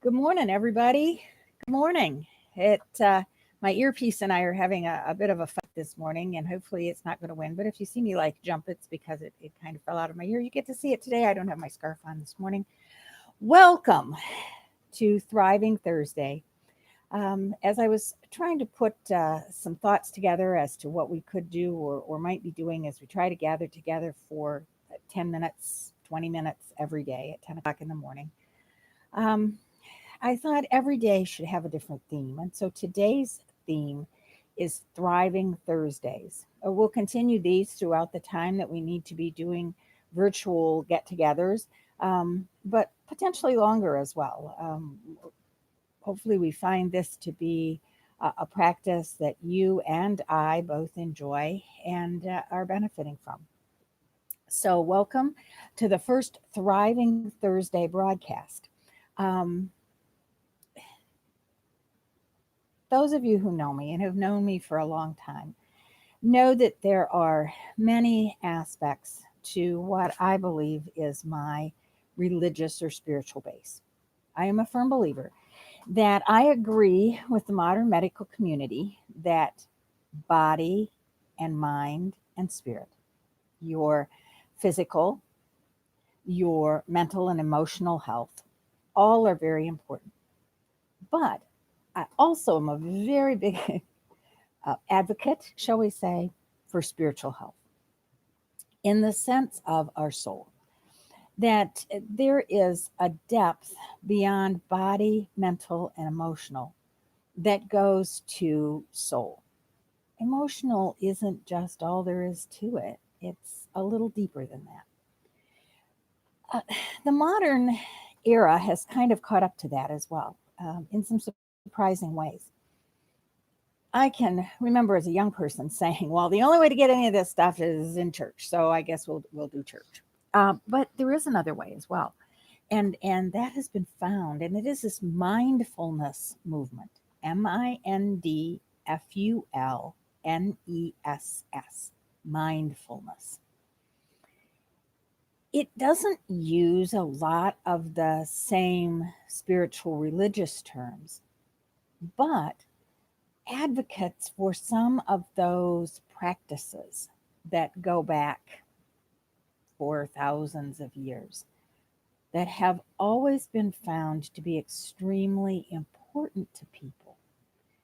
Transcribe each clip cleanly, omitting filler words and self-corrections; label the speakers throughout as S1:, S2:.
S1: Good morning, everybody. Good morning. My earpiece and I are having a bit of a fight this morning, and hopefully it's not going to win. But if you see me like jump, it's because it kind of fell out of my ear. You get to see it today. I don't have my scarf on this morning. Welcome to Thriving Thursday. As I was trying to put some thoughts together as to what we could do or might be doing as we try to gather together for 10 minutes, 20 minutes every day at 10 o'clock in the morning. Um, I thought every day should have a different theme. And so today's theme is Thriving Thursdays. We'll continue these throughout the time that we need to be doing virtual get togethers, but potentially longer as well. Hopefully, we find this to be a practice that you and I both enjoy and are benefiting from. So, welcome to the first Thriving Thursday broadcast. Um, those of you who know me and have known me for a long time know that there are many aspects to what I believe is my religious or spiritual base. I am a firm believer that I agree with the modern medical community that body and mind and spirit, your physical, your mental and emotional health, all are very important. But I also am a very big advocate, shall we say, for spiritual health in the sense of our soul. That there is a depth beyond body, mental, and emotional that goes to soul. Emotional isn't just all there is to it, it's a little deeper than that. The modern era has kind of caught up to that as well, in some surprising ways. I can remember as a young person saying, "Well, the only way to get any of this stuff is in church, so I guess we'll do church." But there is another way as well, and that has been found, and it is this mindfulness movement, mindfulness, mindfulness. It doesn't use a lot of the same spiritual religious terms, but advocates for some of those practices that go back for thousands of years that have always been found to be extremely important to people,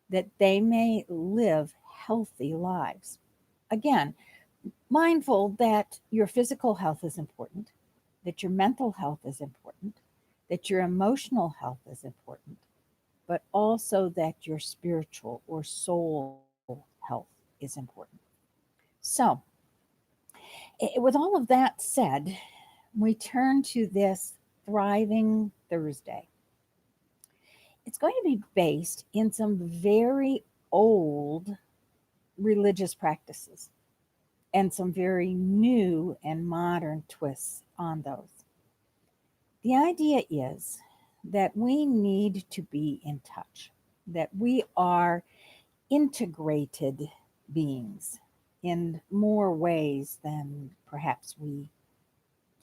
S1: that they may live healthy lives. Again, mindful that your physical health is important, that your mental health is important, that your emotional health is important, but also that your spiritual or soul health is important. So, with all of that said, we turn to this Thriving Thursday. It's going to be based in some very old religious practices and some very new and modern twists on those. The idea is that we need to be in touch, that we are integrated beings in more ways than perhaps we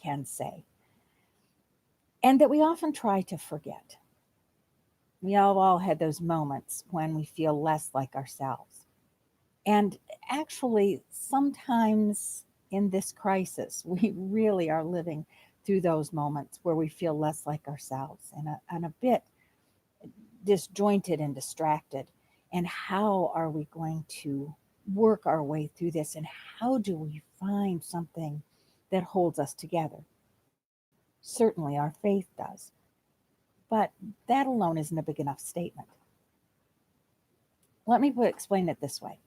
S1: can say, and that we often try to forget. We all had those moments when we feel less like ourselves. And actually, sometimes in this crisis, we really are living through those moments where we feel less like ourselves and a bit disjointed and distracted. And how are we going to work our way through this? And how do we find something that holds us together? Certainly, our faith does. But that alone isn't a big enough statement. Let me explain it this way.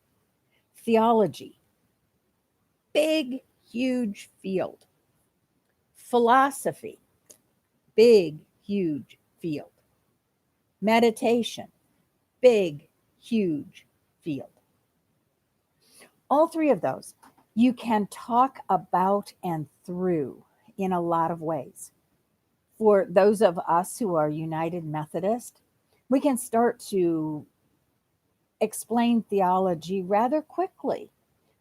S1: Theology, big, huge field. Philosophy, big, huge field. Meditation, big, huge field. All three of those you can talk about and through in a lot of ways. For those of us who are United Methodist, we can start to explain theology rather quickly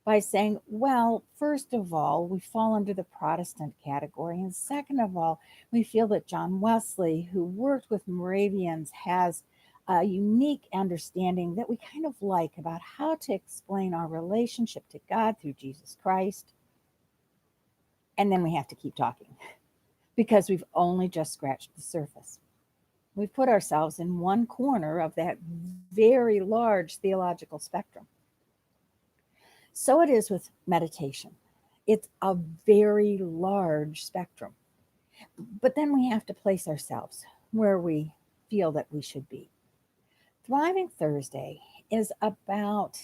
S1: by saying, well, first of all, we fall under the Protestant category. And second of all, we feel that John Wesley, who worked with Moravians, has a unique understanding that we kind of like about how to explain our relationship to God through Jesus Christ. And then we have to keep talking because we've only just scratched the surface. We've put ourselves in one corner of that very large theological spectrum. So it is with meditation. It's a very large spectrum. But then we have to place ourselves where we feel that we should be. Thriving Thursday is about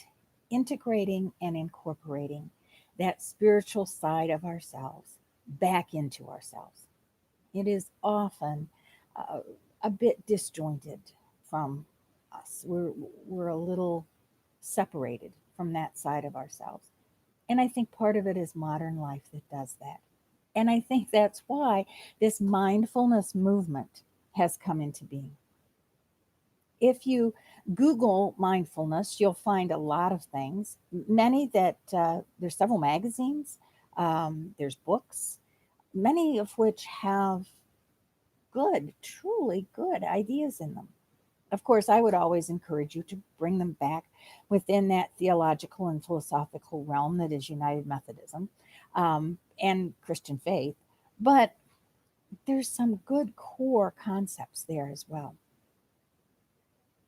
S1: integrating and incorporating that spiritual side of ourselves back into ourselves. It is often uh, a bit disjointed from us. We're a little separated from that side of ourselves. And I think part of it is modern life that does that. And I think that's why this mindfulness movement has come into being. If you Google mindfulness, you'll find a lot of things. Many that there's several magazines, there's books, many of which have good, truly good ideas in them. Of course, I would always encourage you to bring them back within that theological and philosophical realm that is United Methodism and Christian faith. But there's some good core concepts there as well.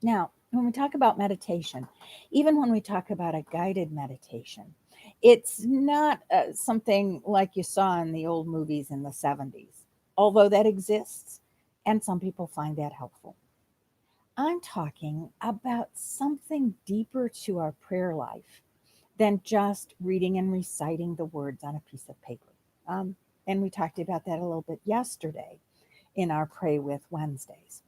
S1: Now, when we talk about meditation, even when we talk about a guided meditation, it's not something like you saw in the old movies in the 70s, although that exists, and some people find that helpful. I'm talking about something deeper to our prayer life than just reading and reciting the words on a piece of paper. Um, and we talked about that a little bit yesterday in our Pray with Wednesdays.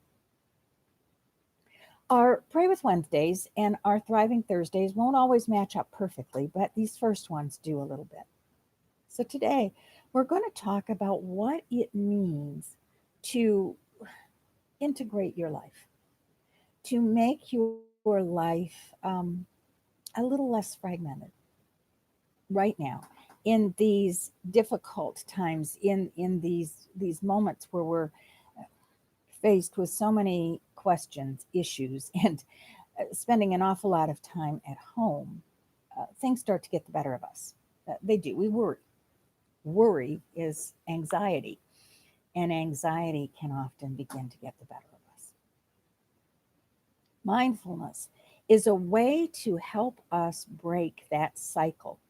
S1: Our Pray with Wednesdays and our Thriving Thursdays won't always match up perfectly, but these first ones do a little bit. So today, we're going to talk about what it means to integrate your life, to make your life a little less fragmented right now in these difficult times, in these moments where we're faced with so many questions, issues, and spending an awful lot of time at home. Things start to get the better of us. They do. We worry. Worry is anxiety, and anxiety can often begin to get the better of us. Mindfulness is a way to help us break that cycle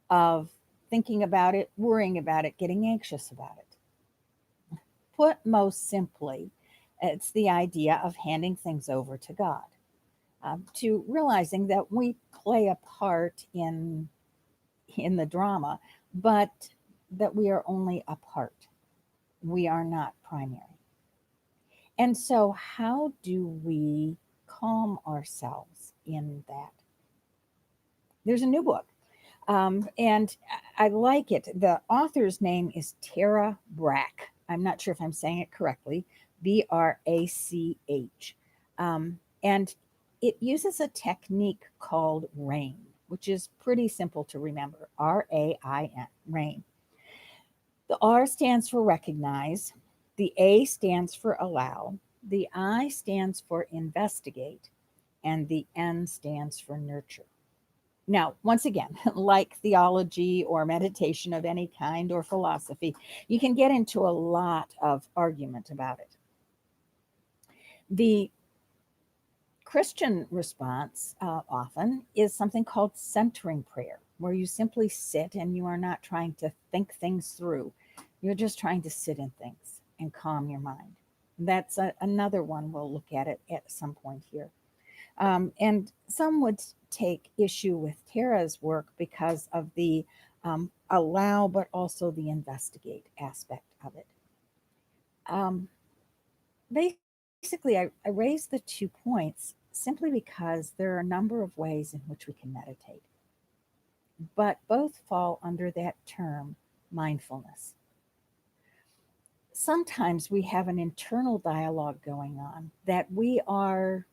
S1: of thinking about it, worrying about it, getting anxious about it. Put most simply, it's the idea of handing things over to God, to realizing that we play a part in the drama, but that we are only a part. We are not primary. And so, how do we calm ourselves in that? There's a new book, and I like it. The author's name is Tara Brach. I'm not sure if I'm saying it correctly, Brach. And it uses a technique called RAIN, which is pretty simple to remember. RAIN, RAIN. The R stands for recognize, the A stands for allow, the I stands for investigate, and the N stands for nurture. Now, once again, like theology or meditation of any kind or philosophy, you can get into a lot of argument about it. The Christian response often is something called centering prayer, where you simply sit and you are not trying to think things through. You're just trying to sit in things and calm your mind. That's another one we'll look at some point here. And some would take issue with Tara's work because of the allow, but also the investigate aspect of it. Um, Basically, I raised the 2 points simply because there are a number of ways in which we can meditate, but both fall under that term mindfulness. Sometimes we have an internal dialogue going on that we are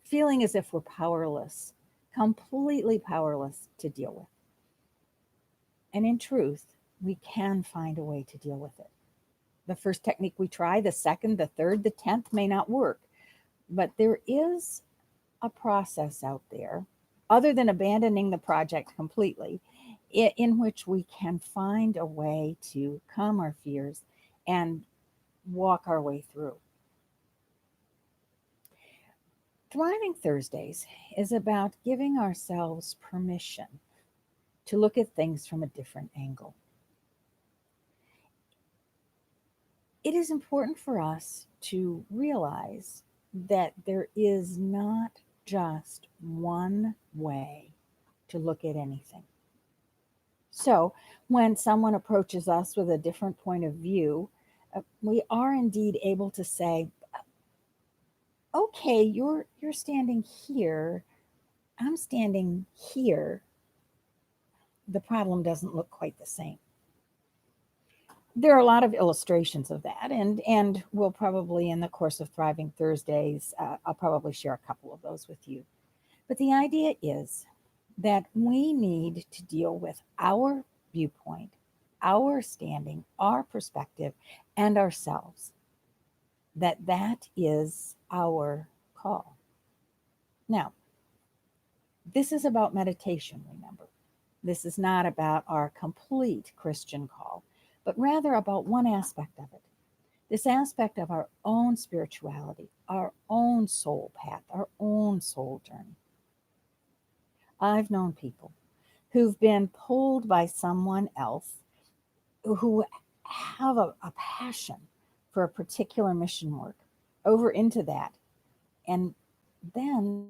S1: feeling as if we're powerless, completely powerless to deal with. And in truth, we can find a way to deal with it. The first technique we try, the second, the third, the 10th may not work, but there is a process out there, other than abandoning the project completely, in which we can find a way to calm our fears and walk our way through. Thriving Thursdays is about giving ourselves permission to look at things from a different angle. It is important for us to realize that there is not just one way to look at anything. So, when someone approaches us with a different point of view, we are indeed able to say, "Okay, you're standing here. I'm standing here. The problem doesn't look quite the same." There are a lot of illustrations of that, and we'll probably, in the course of Thriving Thursdays, I'll probably share a couple of those with you. But the idea is that we need to deal with our viewpoint, our standing, our perspective, and ourselves. That is our call. Now, this is about meditation, remember. This is not about our complete Christian call, but rather about one aspect of it. This aspect of our own spirituality, our own soul path, our own soul journey. I've known people who've been pulled by someone else who have a passion for a particular mission work over into that, and then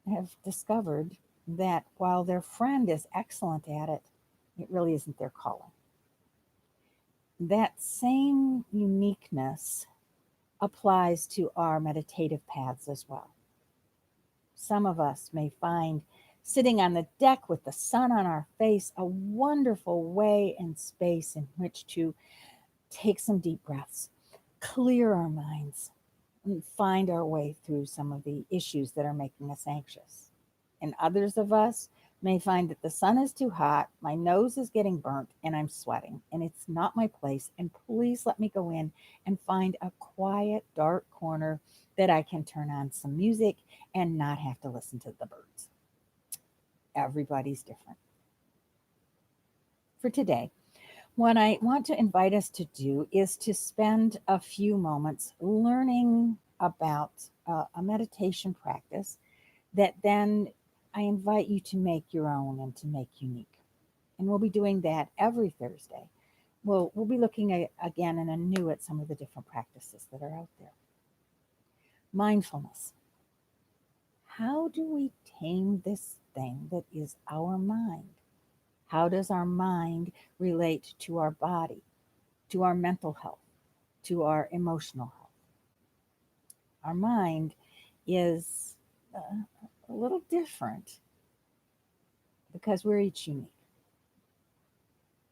S1: have discovered that while their friend is excellent at it, it really isn't their calling. That same uniqueness applies to our meditative paths as well. Some of us may find sitting on the deck with the sun on our face a wonderful way and space in which to take some deep breaths, clear our minds, and find our way through some of the issues that are making us anxious. And others of us may find that the sun is too hot, my nose is getting burnt, and I'm sweating, and it's not my place. And please let me go in and find a quiet, dark corner that I can turn on some music and not have to listen to the birds. Everybody's different. For today, what I want to invite us to do is to spend a few moments learning about a meditation practice that then I invite you to make your own and to make unique. And we'll be doing that every Thursday. We'll be looking again and anew at some of the different practices that are out there. Mindfulness. How do we tame this thing that is our mind? How does our mind relate to our body, to our mental health, to our emotional health? Our mind is a little different because we're each unique.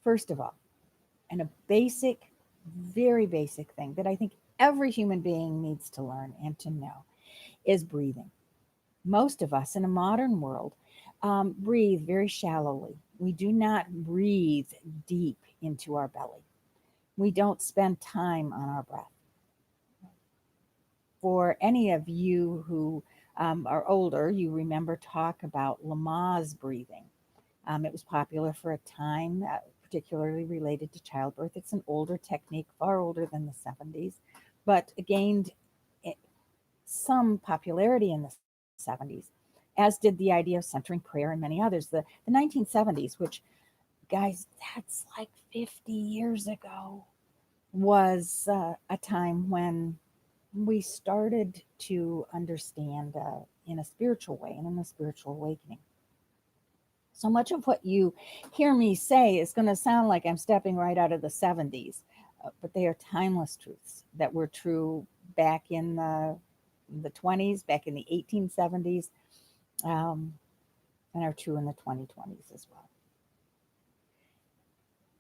S1: First of all, and a basic, very basic thing that I think every human being needs to learn and to know is breathing. Most of us in a modern world breathe very shallowly. We do not breathe deep into our belly. We don't spend time on our breath. For any of you who are older, you remember talk about Lamaze breathing. It was popular for a time, particularly related to childbirth. It's an older technique, far older than the 70s, but gained some popularity in the 70s, as did the idea of centering prayer and many others. The 1970s, which, guys, that's like 50 years ago, was a time when we started to understand in a spiritual way and in a spiritual awakening. So much of what you hear me say is going to sound like I'm stepping right out of the 70s, but they are timeless truths that were true back in the 20s, back in the 1870s, um, and are true in the 2020s as well.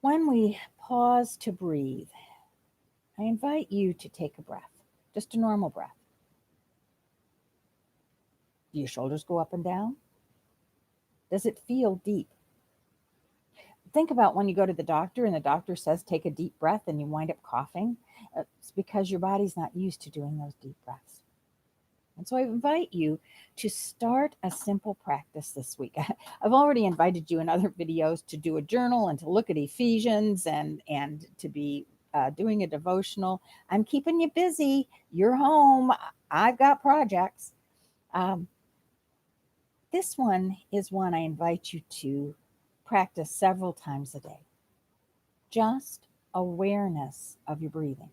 S1: When we pause to breathe, I invite you to take a breath, just a normal breath. Do your shoulders go up and down? Does it feel deep? Think about when you go to the doctor and the doctor says, take a deep breath, and you wind up coughing. It's because your body's not used to doing those deep breaths. And so I invite you to start a simple practice this week. I've already invited you in other videos to do a journal and to look at Ephesians and to be doing a devotional. I'm keeping you busy. You're home. I've got projects. Um, this one is one I invite you to practice several times a day. Just awareness of your breathing.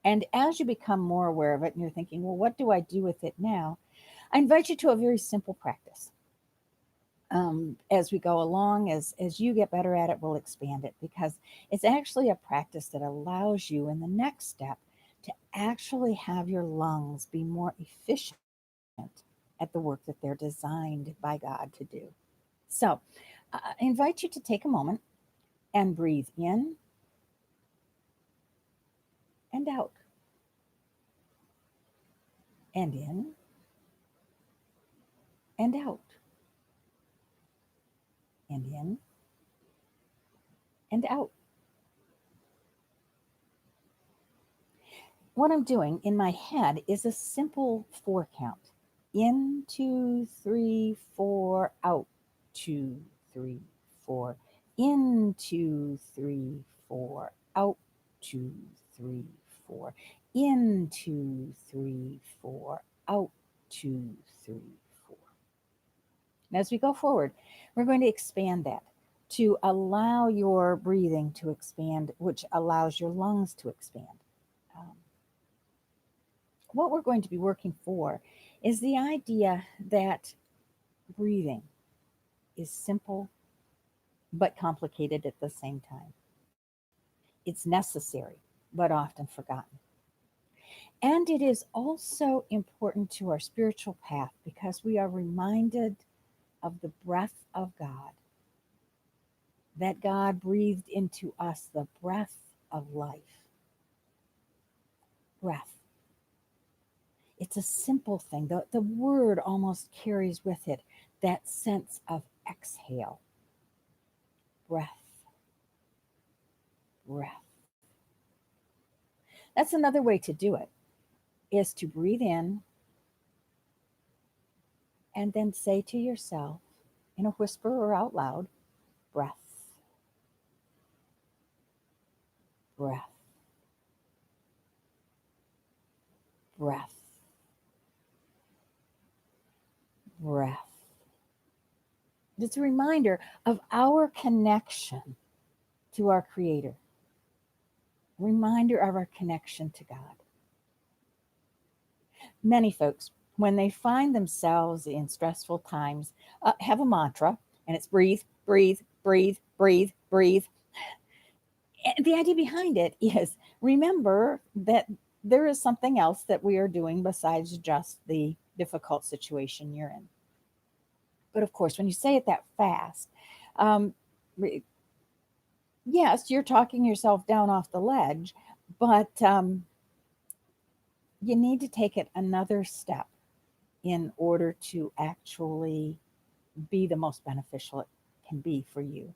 S1: And as you become more aware of it and you're thinking, well, what do I do with it now? I invite you to a very simple practice. As we go along, as you get better at it, we'll expand it because it's actually a practice that allows you in the next step to actually have your lungs be more efficient at the work that they're designed by God to do. So I invite you to take a moment and breathe in and out, and in and out, and in and out. What I'm doing in my head is a simple 4 count. In, 2, 3, 4, out, 2, 3, 4. In, 2, 3, 4, out, 2, 3, 4. In, 2, 3, 4, out, 2, 3, 4. And as we go forward, we're going to expand that to allow your breathing to expand, which allows your lungs to expand. Um, what we're going to be working for is the idea that breathing is simple but complicated at the same time. It's necessary but often forgotten. And it is also important to our spiritual path because we are reminded of the breath of God, that God breathed into us the breath of life. Breath. It's a simple thing. The word almost carries with it that sense of exhale. Breath, breath. That's another way to do it, is to breathe in and then say to yourself in a whisper or out loud, breath, breath, breath, breath. It's a reminder of our connection to our Creator, a reminder of our connection to God. Many folks, when they find themselves in stressful times, have a mantra, and it's breathe, breathe, breathe, breathe, breathe. And the idea behind it is remember that there is something else that we are doing besides just the difficult situation you're in. But of course, when you say it that fast, um, yes, you're talking yourself down off the ledge, but you need to take it another step in order to actually be the most beneficial it can be for you.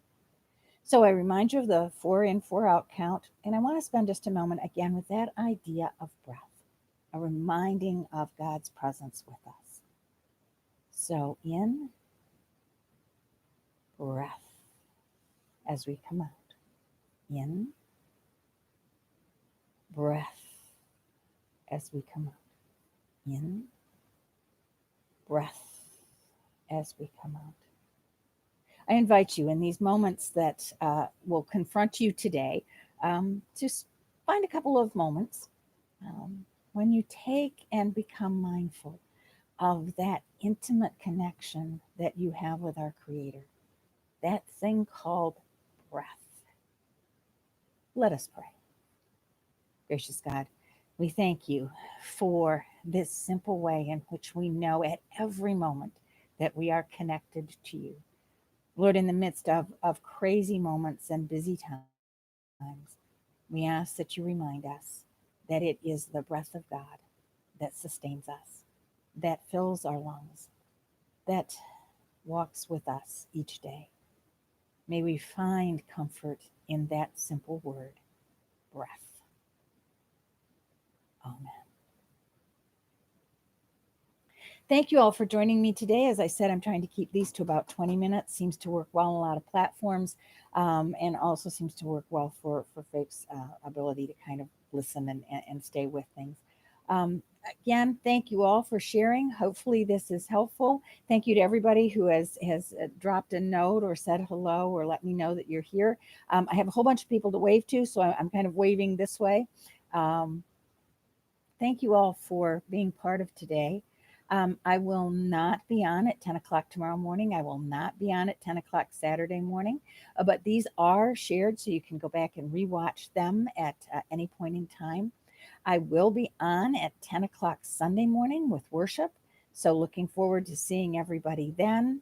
S1: So I remind you of the 4 in, 4 out count, and I want to spend just a moment again with that idea of breath, a reminding of God's presence with us. So in, breath as we come out. In, breath as we come out. In, breath as we come out. I invite you in these moments that will confront you today, just find a couple of moments when you take and become mindful of that intimate connection that you have with our Creator, that thing called breath. Let us pray. Gracious God, we thank you for this simple way in which we know at every moment that we are connected to you. Lord, in the midst of crazy moments and busy times, we ask that you remind us that it is the breath of God that sustains us, that fills our lungs, that walks with us each day. May we find comfort in that simple word, breath. Amen. Thank you all for joining me today. As I said, I'm trying to keep these to about 20 minutes. Seems to work well on a lot of platforms, and also seems to work well for folks' ability to kind of listen and stay with things. Um, Again, thank you all for sharing. Hopefully, this is helpful. Thank you to everybody who has dropped a note or said hello or let me know that you're here. I have a whole bunch of people to wave to, so I'm kind of waving this way. Um, Thank you all for being part of today. I will not be on at 10 o'clock tomorrow morning. I will not be on at 10 o'clock Saturday morning, but these are shared so you can go back and rewatch them at any point in time. I will be on at 10 o'clock Sunday morning with worship. So, looking forward to seeing everybody then.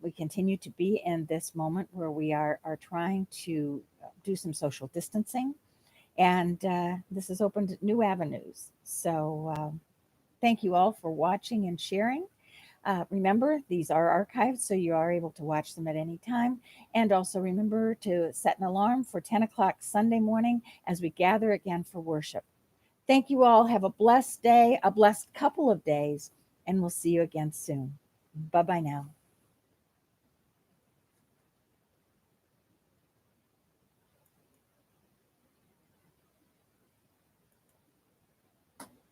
S1: We continue to be in this moment where we are trying to do some social distancing, and this has opened new avenues. So, thank you all for watching and sharing. Remember, these are archived, so you are able to watch them at any time. And also remember to set an alarm for 10 o'clock Sunday morning as we gather again for worship. Thank you all. Have a blessed day, a blessed couple of days, and we'll see you again soon. Bye bye now.